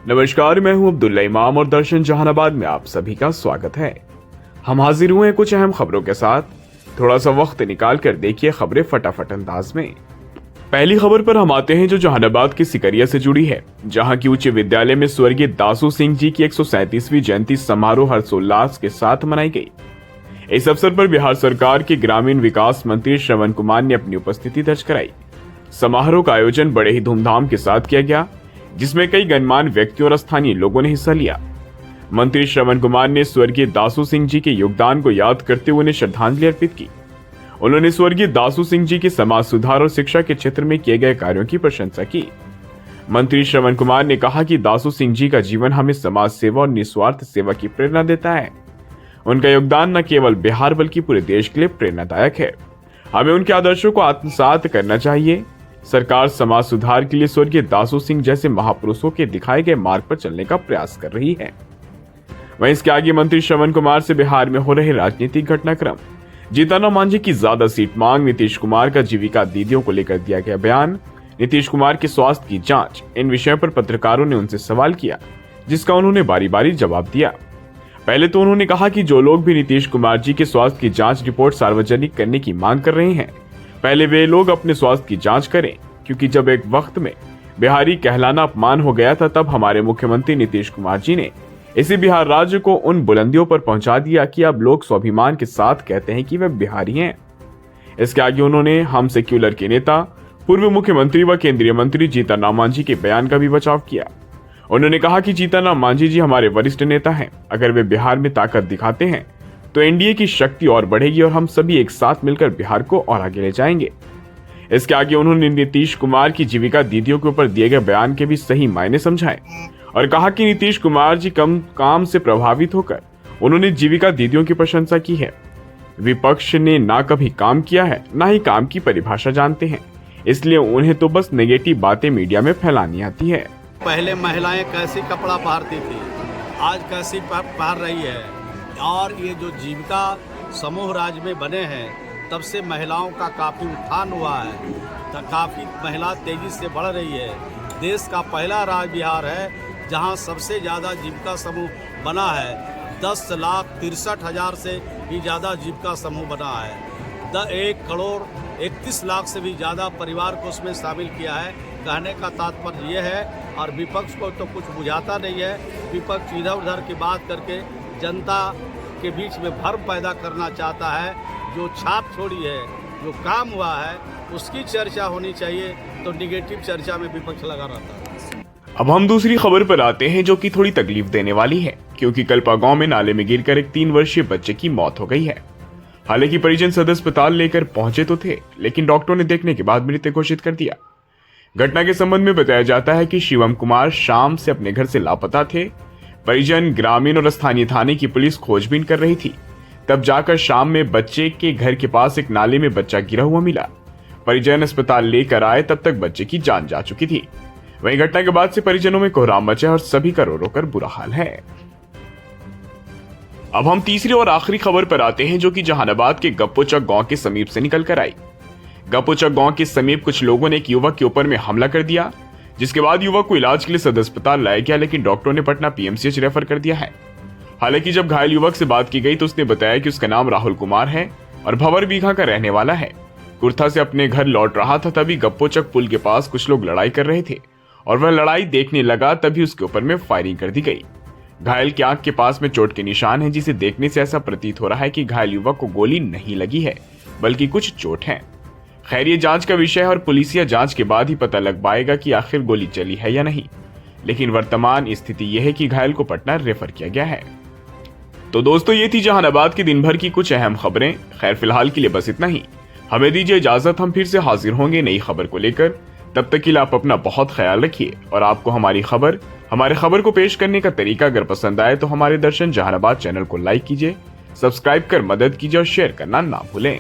नमस्कार, मैं हूं अब्दुल्ला इमाम और दर्शन जहानाबाद में आप सभी का स्वागत है। हम हाजिर हुए हैं कुछ अहम खबरों के साथ। थोड़ा सा वक्त निकाल कर देखिए खबरें फटाफट अंदाज में। पहली खबर पर हम आते हैं जो जहानाबाद के सिकरिया से जुड़ी है, जहां की उच्च विद्यालय में स्वर्गीय दासू सिंह जी की 137वीं जयंती समारोह हर्षोल्लास के साथ मनाई गई। इस अवसर पर बिहार सरकार के ग्रामीण विकास मंत्री श्रवण कुमार ने अपनी उपस्थिति दर्ज कराई। समारोह का आयोजन बड़े ही धूमधाम के साथ किया गया, जिसमें कई गणमान्य व्यक्तियों और स्थानीय लोगों ने हिस्सा लिया। मंत्री श्रवण कुमार ने स्वर्गीय दासू सिंह जी के योगदान को याद करते हुए उन्हें श्रद्धांजलि अर्पित की। उन्होंने स्वर्गीय दासू सिंह जी के समाज सुधार और शिक्षा के क्षेत्र में किए गए कार्यों की प्रशंसा की। मंत्री श्रवण कुमार ने कहा कि दासू सिंह जी का जीवन हमें समाज सेवा और निस्वार्थ सेवा की प्रेरणा देता है। उनका योगदान न केवल बिहार बल्कि पूरे देश के लिए प्रेरणादायक है। हमें उनके आदर्शों को आत्मसात करना चाहिए। सरकार समाज सुधार के लिए स्वर्गीय दासू सिंह जैसे महापुरुषों के दिखाए गए मार्ग पर चलने का प्रयास कर रही है। वहीं इसके आगे मंत्री श्रवण कुमार से बिहार में हो रहे राजनीतिक घटनाक्रम, जीतनराम मांझी की ज्यादा सीट मांग, नीतीश कुमार का जीविका दीदियों को लेकर दिया गया बयान, नीतीश कुमार के स्वास्थ्य की जांच, इन विषयों पर पत्रकारों ने उनसे सवाल किया, जिसका उन्होंने बारी बारी जवाब दिया। पहले तो उन्होंने कहा कि जो लोग भी नीतीश कुमार जी के स्वास्थ्य की जांच रिपोर्ट सार्वजनिक करने की मांग कर रहे हैं, पहले वे लोग अपने स्वास्थ्य की जांच करें, क्योंकि जब एक वक्त में बिहारी कहलाना अपमान हो गया था, तब हमारे मुख्यमंत्री नीतीश कुमार जी ने इसी बिहार राज्य को उन बुलंदियों पर पहुंचा दिया कि अब लोग स्वाभिमान के साथ कहते हैं कि वे बिहारी हैं। इसके आगे उन्होंने हम सेक्युलर के नेता, पूर्व मुख्यमंत्री व केंद्रीय मंत्री जीतनराम मांझी के बयान का भी बचाव किया। उन्होंने कहा कि जीतनराम मांझी जी हमारे वरिष्ठ नेता हैं। अगर वे बिहार में ताकत दिखाते हैं तो एनडीए की शक्ति और बढ़ेगी और हम सभी एक साथ मिलकर बिहार को और आगे ले जाएंगे। इसके आगे उन्होंने नीतीश कुमार की जीविका दीदियों के ऊपर दिए गए बयान के भी सही मायने समझाए और कहा कि नीतीश कुमार जी कम काम से प्रभावित होकर उन्होंने जीविका दीदियों की प्रशंसा की है। विपक्ष ने ना कभी काम किया है, ना ही काम की परिभाषा जानते हैं, इसलिए उन्हें तो बस नेगेटिव बातें मीडिया में फैलानी आती है। पहले महिलाएं कैसी कपड़ा पहनती थी, आज कैसी पहन रही है, और ये जो जीविका समूह राज्य में बने हैं तब से महिलाओं का काफ़ी उत्थान हुआ है, तो काफ़ी महिला तेज़ी से बढ़ रही है। देश का पहला राज्य बिहार है जहां सबसे ज़्यादा जीविका समूह बना है। 10,63,000 से भी ज़्यादा जीविका समूह बना है। 1,31,00,000 से भी ज़्यादा परिवार को उसमें शामिल किया है। कहने का तात्पर्य ये है, और विपक्ष को तो कुछ बुझाता नहीं है। विपक्ष इधर उधर की बात करके जनता के बीच में भ्रम पैदा करना चाहता है। जो छाप छोड़ी है, जो काम हुआ है, उसकी चर्चा होनी चाहिए, तो निगेटिव चर्चा में विपक्ष लगा रहता है। अब हम दूसरी खबर पर आते हैं, जो कि थोड़ी तकलीफ देने वाली है, क्योंकि कल्पा गांव में नाले में गिरकर एक 3 वर्षीय बच्चे की मौत हो गई है। हालांकि परिजन सदर अस्पताल लेकर पहुंचे तो थे, लेकिन डॉक्टरों ने देखने के बाद मृत घोषित कर दिया। घटना के संबंध में बताया जाता है कि शिवम कुमार शाम से अपने घर से लापता थे। परिजन, ग्रामीण और स्थानीय थाने की पुलिस खोजबीन कर रही थी। तब जाकर शाम में बच्चे के घर के पास एक नाले में बच्चा गिरा हुआ मिला। परिजन अस्पताल लेकर आए, तब तक बच्चे की जान जा चुकी थी। वहीं घटना के बाद से परिजनों में कोहराम मचा और सभी का रो रो कर बुरा हाल है। अब हम तीसरी और आखिरी खबर पर आते हैं, जो कि जहानाबाद के गप्पोचक गांव के समीप से निकल कर आई। गप्पोचक गांव के समीप कुछ लोगों ने एक युवक के ऊपर में हमला कर दिया, जिसके बाद युवक को इलाज के लिए सदर अस्पताल लाया गया, लेकिन डॉक्टरों ने पटना पीएमसीएच रेफर कर दिया है। हालांकि जब घायल युवक से बात की गई तो उसने बताया कि उसका नाम राहुल कुमार है और भंवर बीघा का रहने वाला है। कुर्था से अपने घर लौट रहा था, तभी गप्पोचक पुल के पास कुछ लोग लड़ाई कर रहे थे और वह लड़ाई देखने लगा, तभी उसके ऊपर में फायरिंग कर दी गई। घायल की आंख के पास में चोट के निशान है, जिसे देखने से ऐसा प्रतीत हो रहा है कि घायल युवक को गोली नहीं लगी है, बल्कि कुछ चोट है। खैर, ये जांच का विषय है और पुलिसिया जांच के बाद ही पता लग पाएगा कि आखिर गोली चली है या नहीं। लेकिन वर्तमान स्थिति यह है कि घायल को पटना रेफर किया गया है। तो दोस्तों, ये थी जहानाबाद के दिन भर की कुछ अहम खबरें। खैर, फिलहाल के लिए बस इतना ही। हमें दीजिए इजाजत, हम फिर से हाजिर होंगे नई खबर को लेकर। तब तक के लिए आप अपना बहुत ख्याल रखिए, और आपको हमारी खबर को पेश करने का तरीका अगर पसंद आए तो हमारे दर्शन जहानाबाद चैनल को लाइक कीजिए, सब्सक्राइब कर मदद कीजिए और शेयर करना ना भूलें।